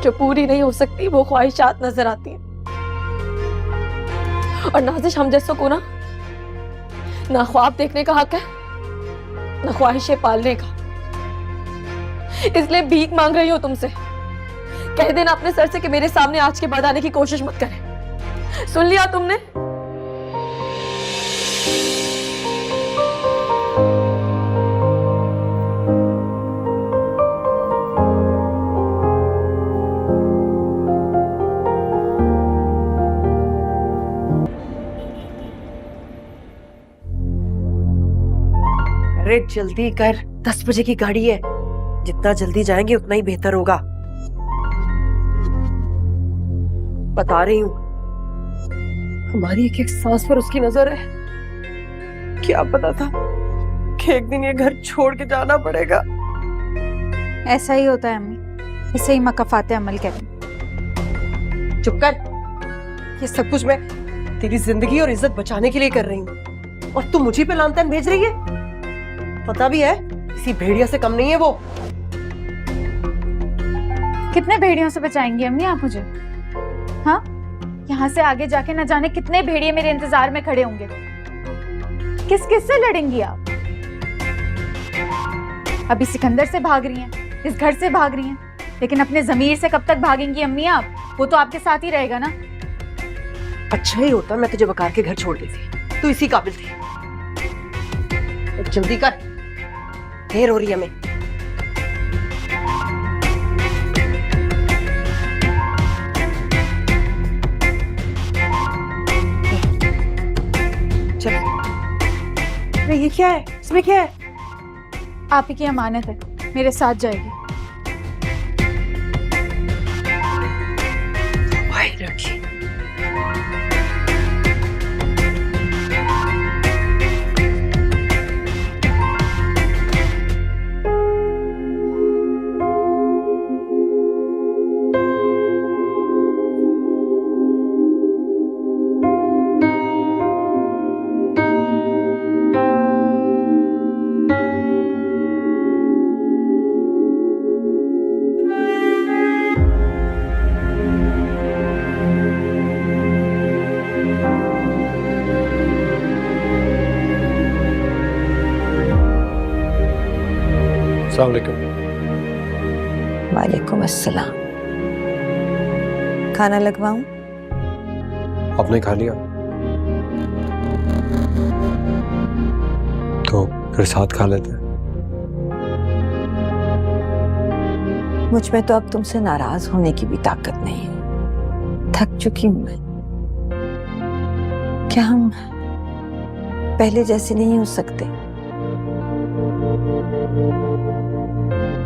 जो पूरी नहीं हो सकती वो ख्वाहिशात नजर आती हैं। और नाजिश हम जैसों को ना ख्वाब देखने का हक है, ना ख्वाहिशें पालने का। इसलिए भीख मांग रही हो तुमसे। कह देना अपने सर से कि मेरे सामने आज के बाद आने की कोशिश मत करें। सुन लिया तुमने? अरे जल्दी कर, 10 बजे की गाड़ी है। जितना जल्दी जाएंगे उतना ही बेहतर होगा। बता रही हूँ, हमारी एक एक सांस पर उसकी नजर है। क्या पता था कि एक दिन ये घर छोड़ के जाना पड़ेगा। ऐसा ही होता है अम्मी, इसे ही मकफाते अमल करें। चुप कर। ये सब कुछ मैं तेरी जिंदगी और इज्जत बचाने के लिए कर रही हूँ, और तू मुझे पे लानतान भेज रही है। पता भी है किसी भेड़िया से कम नहीं है वो। कितने भेड़ियों से बचाएंगी अम्मी आप मुझे? हाँ, यहाँ से आगे जाके न जाने कितने भेड़िए मेरे इंतजार में खड़े होंगे। किस किस से लड़ेंगी आप? अभी सिकंदर से भाग रही हैं, इस घर से भाग रही हैं, लेकिन अपने जमीर से कब तक भागेंगी अम्मी आप? वो तो आपके साथ ही रहेगा ना। अच्छा ही होता मैं तुझे वकार के घर छोड़ देती, तू इसी काबिल थी। जल्दी कर, देर हो रही है हमें। चल। अरे ये क्या है? इसमें क्या है? आप ही की अमानत है, मेरे साथ जाएगी। भाई लड़की। अस्सलाम वालेकुम। वालेकुम अस्सलाम। खाना लगवाऊं? आपने खा लिया तो फिर साथ खा लेते हैं। मुझ में तो अब तुमसे नाराज होने की भी ताकत नहीं है। थक चुकी हूं मैं। क्या हम पहले जैसे नहीं हो सकते?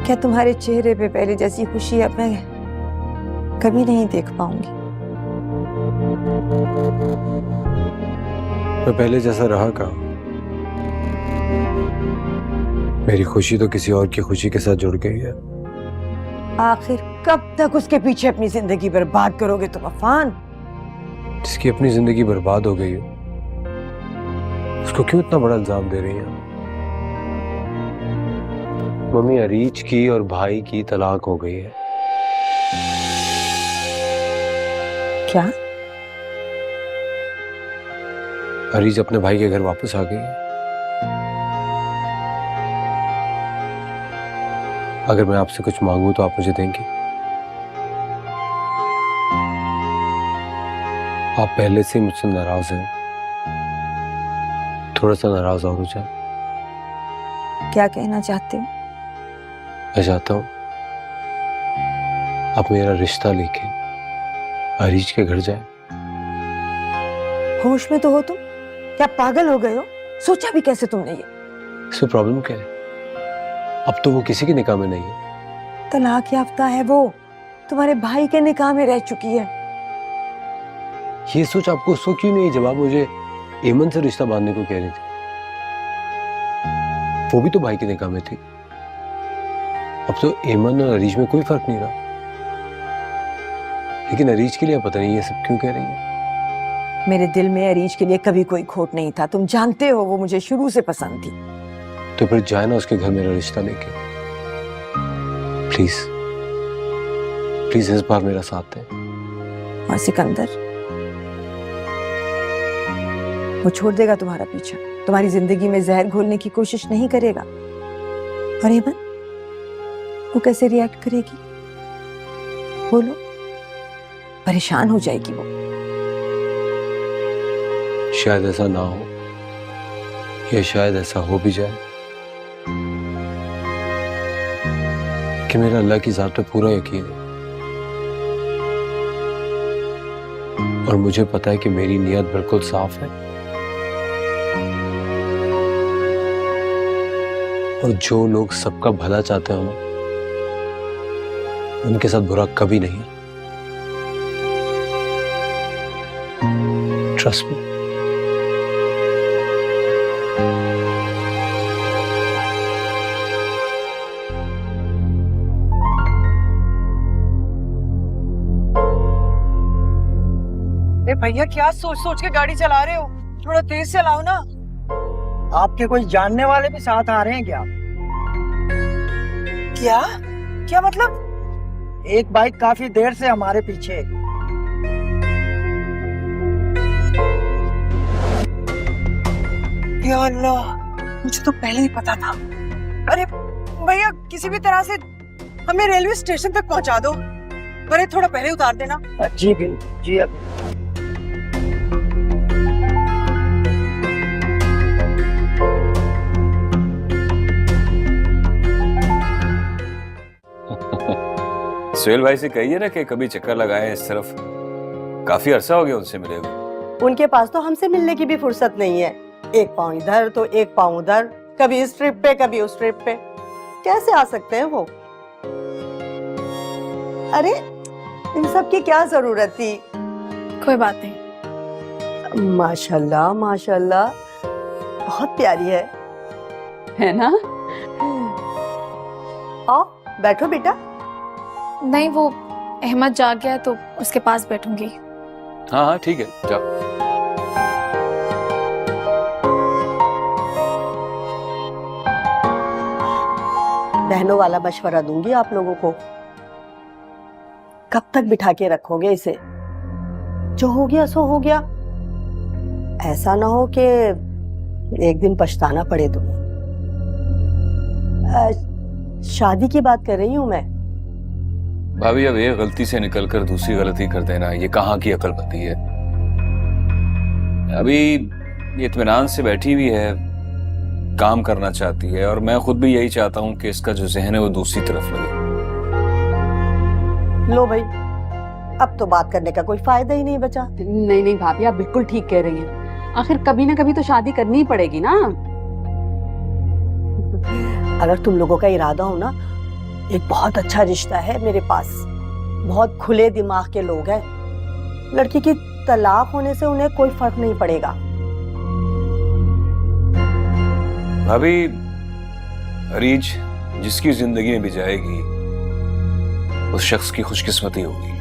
क्या तुम्हारे चेहरे पे पहले जैसी खुशी अब मैं कभी नहीं देख पाऊंगी? मैं पहले जैसा रहा कहाँ? मेरी खुशी तो किसी और की खुशी के साथ जुड़ गई है। आखिर कब तक उसके पीछे अपनी जिंदगी बर्बाद करोगे तुम अफान? जिसकी अपनी जिंदगी बर्बाद हो गई हो उसको क्यों इतना बड़ा इल्जाम दे रही हैं? मम्मी, अरीज की और भाई की तलाक हो गई है। क्या? अरीज अपने भाई के घर वापस आ गई है। अगर मैं आपसे कुछ मांगूं तो आप मुझे देंगी? आप पहले से मुझसे नाराज हैं, थोड़ा सा नाराज और हो जाए। क्या कहना चाहते हो? मैं चाहता हूं आप मेरा रिश्ता लेके अरीज के घर जाए। होश में तो हो तुम? क्या पागल हो गए हो? सोचा भी कैसे तुमने ये? इसमें प्रॉब्लम क्या है? अब तो वो किसी के निकाह में नहीं है। तलाक याफ्ता है वो, तुम्हारे भाई के निकाह में रह चुकी है। ये सोच आपको उस वक्त क्यों नहीं जब आप मुझे एमन से रिश्ता बांधने को कह रही थी? वो भी तो भाई के निकाह में थी। अब तो एमन और अरीज में कोई फर्क नहीं रहा। लेकिन अरीज के लिए पता नहीं ये सब क्यों कह रही है। मेरे दिल में अरीज के लिए कभी कोई खोट नहीं था, तुम जानते हो। वो मुझे शुरू से पसंद थी। तो फिर जाए ना उसके घर मेरा रिश्ता लेके, प्लीज। प्लीज इस बार मेरा साथ दें। और सिकंदर, वो छोड़ देगा तुम्हारा पीछा, तुम्हारी जिंदगी में जहर घोलने की कोशिश नहीं करेगा। और हेमंत, वो कैसे रिएक्ट करेगी बोलो? परेशान हो जाएगी वो। शायद ऐसा ना हो, या शायद ऐसा हो भी जाए कि मेरा अल्लाह की जात पे पूरा यकीन है और मुझे पता है कि मेरी नीयत बिल्कुल साफ है और जो लोग सबका भला चाहते हो ना, उनके साथ बुरा कभी नहीं। Trust me. भैया क्या सोच सोच के गाड़ी चला रहे हो? थोड़ा तेज चलाओ ना। आपके कोई जानने वाले भी साथ आ रहे हैं क्या? क्या क्या मतलब? एक बाइक काफी देर से हमारे पीछे। या अल्लाह, मुझे तो पहले ही पता था। अरे भैया, किसी भी तरह से हमें रेलवे स्टेशन तक पहुंचा दो। अरे थोड़ा पहले उतार देना। जी जी। अब सुहेल भाई से कहिए ना कि कभी चक्कर लगाए इस तरफ, काफी अरसा हो गया उनसे मिले हुए। उनके पास तो हमसे मिलने की भी फुर्सत नहीं है। एक पाँव इधर तो एक पाँव उधर, कभी इस ट्रिप पे कभी उस ट्रिप पे। कैसे आ सकते हैं वो? अरे इन सब की क्या जरूरत थी? कोई बात नहीं। माशाल्लाह माशाल्लाह, बहुत प्यारी है ना? आओ बैठो बेटा। नहीं, वो अहमद जाग गया तो उसके पास बैठूंगी। हाँ हाँ ठीक है, जाओ। बहनों वाला मशवरा दूंगी आप लोगों को। कब तक बिठा के रखोगे इसे? जो हो गया सो हो गया। ऐसा ना हो कि एक दिन पछताना पड़े तुम्हें। शादी की बात कर रही हूं मैं। भाभी, अब एक गलती से निकलकर दूसरी गलती कर देना, ये कहाँ की अक्लमंदी है? अभी ये इत्मीनान से बैठी हुई है, काम करना चाहती है और मैं खुद भी यही चाहता हूँ कि इसका जो जहन है वो दूसरी तरफ लगे। लो भाई, अब तो बात करने का कोई फायदा ही नहीं बचा। नहीं नहीं भाभी, आप बिल्कुल ठीक कह रही हैं। आखिर कभी ना कभी तो शादी करनी ही पड़ेगी ना। अगर तुम लोगों का इरादा हो ना, एक बहुत अच्छा रिश्ता है मेरे पास। बहुत खुले दिमाग के लोग हैं। लड़की की तलाक होने से उन्हें कोई फर्क नहीं पड़ेगा। भाभी, रीच जिसकी जिंदगी में भी जाएगी उस शख्स की खुशकिस्मती होगी।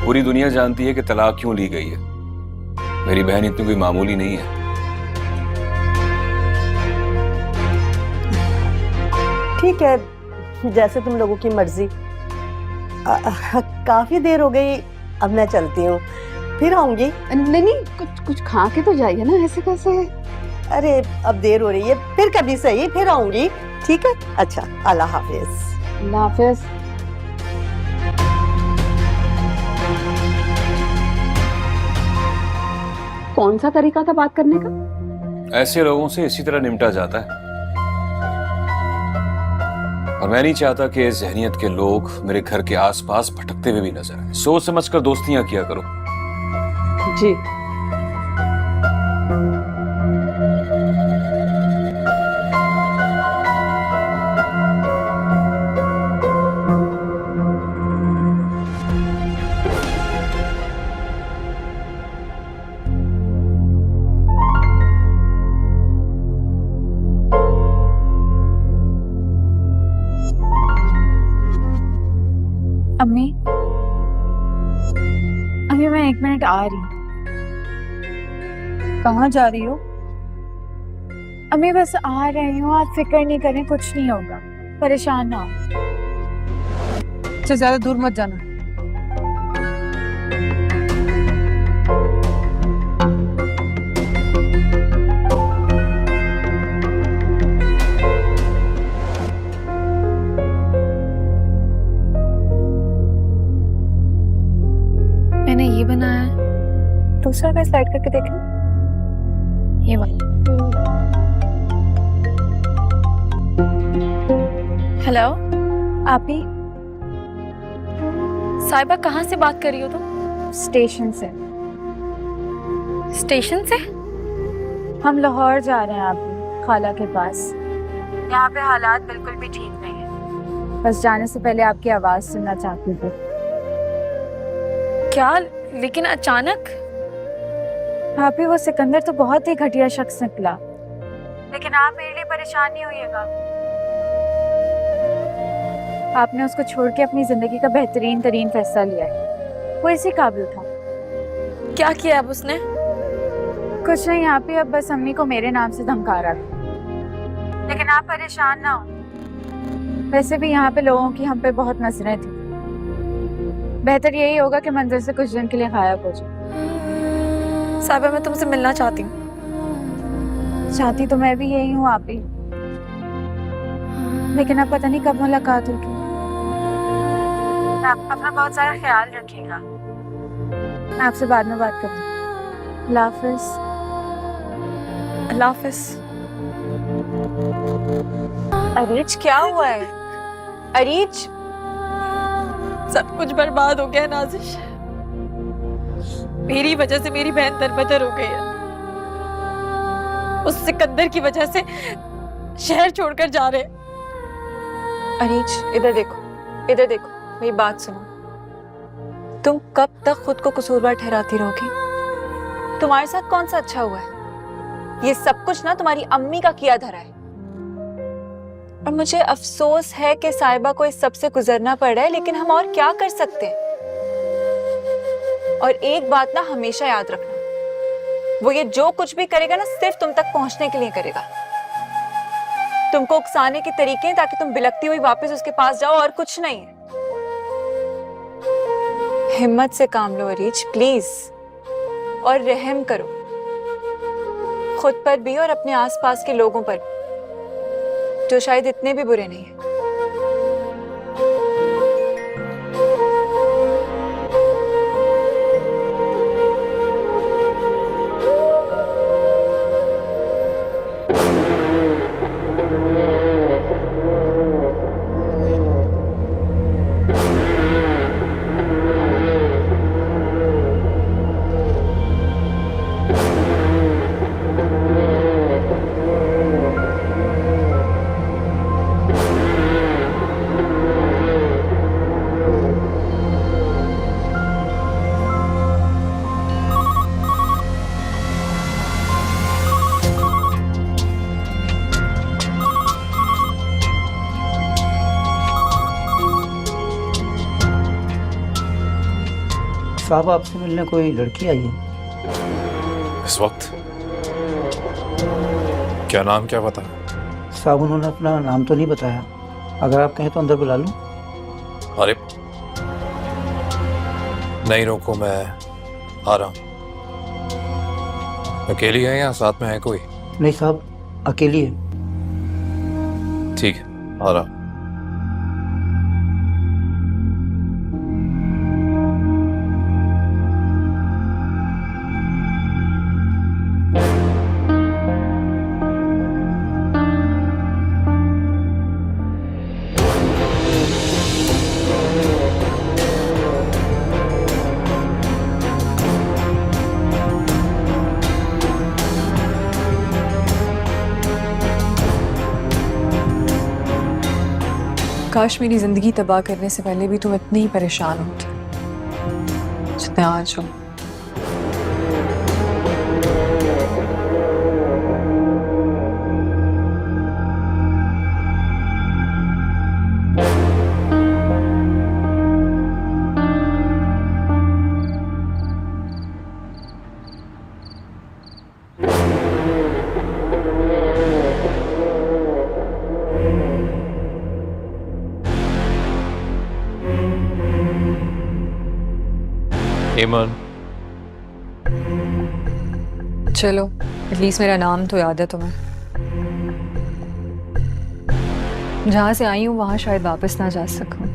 पूरी दुनिया जानती है कि तलाक क्यों ली गई है। मेरी बहन इतनी कोई मामूली नहीं है। ठीक है, जैसे तुम लोगों की मर्जी। काफी देर हो गई, अब मैं चलती हूँ, फिर आऊंगी। नहीं नहीं, कुछ खा के तो जाइए ना, ऐसे कैसे? अरे अब देर हो रही है, फिर कभी सही, फिर आऊंगी। ठीक है, अच्छा, अल्लाह हाफिज। अल्लाह हाफिज। कौन सा तरीका था बात करने का? ऐसे लोगों से इसी तरह निपटा जाता है और मैं नहीं चाहता कि इस जहनियत के लोग मेरे घर के आसपास भटकते हुए भी नजर आए। सोच समझकर दोस्तियां किया करो। जी। अम्मी, अभी मैं 1 मिनट आ रही हूँ। कहाँ जा रही हो? अम्मी बस आ रही हूँ, आप फिक्र नहीं करें, कुछ नहीं होगा, परेशान ना हो। मुझसे ज्यादा दूर मत जाना। मैंने ये बनाया है, दूसरा मैं स्लाइड करके देख लूं। ये वाला। हेलो, आप ही? साहिबा कहाँ से बात कर रही हो तुम? स्टेशन से। स्टेशन से? हम लाहौर जा रहे हैं आप खाला के पास। यहाँ पे हालात बिल्कुल भी ठीक नहीं है। बस जाने से पहले आपकी आवाज सुनना चाहती थी। क्या? लेकिन अचानक? आप ही, वो सिकंदर तो बहुत ही घटिया शख्स निकला, लेकिन आप मेरे लिए परेशान नहीं होइएगा। आपने उसको छोड़ के अपनी जिंदगी का बेहतरीन तरीन फैसला लिया है। वो इसी काबिल था। क्या किया अब उसने? कुछ नहीं, आप ही अब बस अम्मी को मेरे नाम से धमका रहा था। लेकिन आप परेशान ना हो। वैसे भी यहाँ पे लोगों की हम पे बहुत नजरें थी। बेहतर यही होगा कि मंदिर से कुछ दिन के लिए गायब हो जाए। साहिबा, मैं तुमसे मिलना चाहती हूँ। चाहती तो मैं भी यही हूँ आप ही, लेकिन अब पता नहीं कब मुलाकात होगी। आप अपना बहुत सारा ख्याल रखिएगा। मैं आपसे बाद में बात करूँ। अल्लाह हाफिज़। अल्लाह हाफिज़। अरीज, क्या हुआ है? अरीज, सब कुछ बर्बाद हो गया नाजिश। मेरी वजह से मेरी बहन दरबदर हो गई है। उस सिकंदर की वजह से शहर छोड़कर जा रहे। अरीज, इधर देखो, इधर देखो, मेरी बात सुनो। तुम कब तक खुद को कसूरवार ठहराती रहोगी? तुम्हारे साथ कौन सा अच्छा हुआ है? ये सब कुछ ना तुम्हारी अम्मी का किया धरा है। और मुझे अफसोस है कि साहिबा को इस सब से गुजरना पड़ रहा है, लेकिन हम और क्या कर सकते हैं? और एक बात ना हमेशा याद रखना, वो ये जो कुछ भी करेगा ना सिर्फ तुम तक पहुंचने के लिए करेगा। तुमको उकसाने के तरीके हैं ताकि तुम बिलकती हुई वापस उसके पास जाओ, और कुछ नहीं है। हिम्मत से काम लो अरीज, प्लीज, और रहम करो खुद पर भी और अपने आसपास के लोगों पर भी, जो शायद इतने भी बुरे नहीं हैं। साहब, आपसे मिलने कोई लड़की आई है इस वक्त? क्या नाम, क्या बता? साहब, उन्होंने अपना नाम तो नहीं बताया। अगर आप कहें तो अंदर बुला लूं? अरे नहीं, रोको, मैं आ रहा हूँ। अकेली है या साथ में है कोई? नहीं साहब, अकेली है। ठीक है, आ रहा हूँ। काश मेरी जिंदगी तबाह करने से पहले भी तुम इतने ही परेशान होते जितने आज हो। एमन, चलो एटलीस्ट मेरा नाम तो याद है तुम्हें। जहां से आई हूं वहां शायद वापस ना जा सकूं,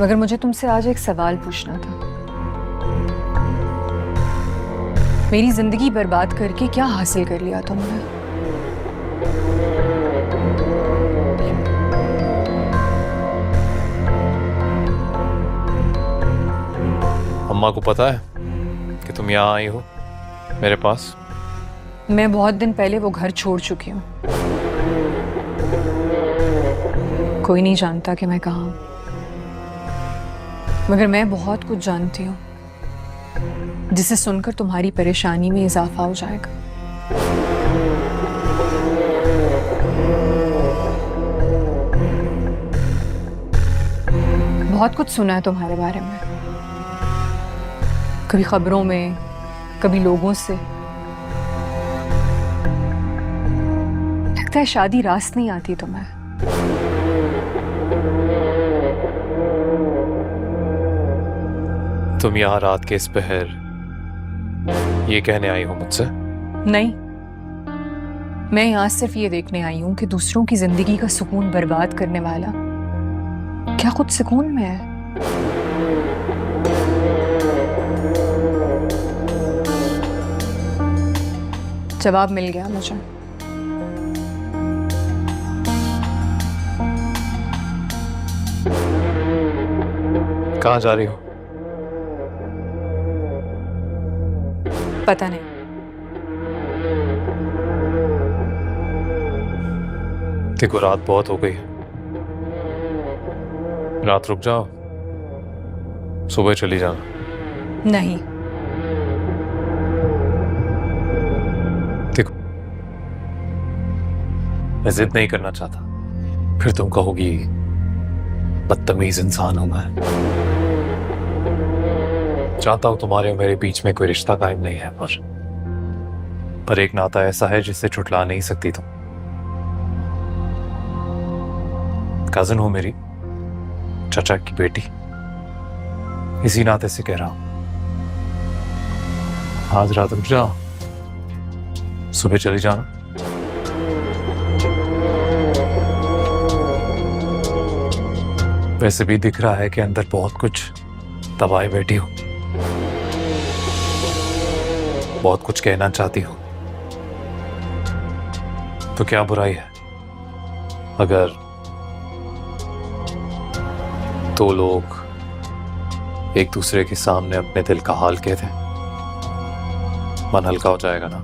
मगर मुझे तुमसे आज एक सवाल पूछना था। मेरी जिंदगी बर्बाद करके क्या हासिल कर लिया तुमने? अम्मा को पता है कि तुम यहाँ आई हो मेरे पास? मैं बहुत दिन पहले वो घर छोड़ चुकी हूँ। कोई नहीं जानता कि मैं कहाँ हूँ, मगर मैं बहुत कुछ जानती हूँ जिसे सुनकर तुम्हारी परेशानी में इजाफा हो जाएगा। बहुत कुछ सुना है तुम्हारे बारे में, कभी खबरों में, कभी लोगों से। लगता है शादी रास नहीं आती तुम्हें। तुम यहाँ रात के इस पहर ये कहने आई हो मुझसे? नहीं, मैं यहाँ सिर्फ ये देखने आई हूँ कि दूसरों की जिंदगी का सुकून बर्बाद करने वाला क्या खुद सुकून में है? जवाब मिल गया मुझे। कहाँ जा रही हो? पता नहीं। देखो रात बहुत हो गई है, रात रुक जाओ, सुबह चली जाना। नहीं, देखो मैं जिद नहीं करना चाहता, फिर तुम कहोगी बदतमीज इंसान हूं मैं। चाहता हूं तुम्हारे और मेरे बीच में कोई रिश्ता कायम नहीं है, पर एक नाता ऐसा है जिसे छुटला नहीं सकती तुम। कजिन हो मेरी, चाचा की बेटी, इसी नाते से कह रहा हूं, आज रात रुक जाओ, सुबह चली जाना। वैसे भी दिख रहा है कि अंदर बहुत कुछ दबाए बैठी हो, बहुत कुछ कहना चाहती हो, तो क्या बुराई है अगर दो लोग एक दूसरे के सामने अपने दिल का हाल कहते हैं? मन हल्का हो जाएगा ना?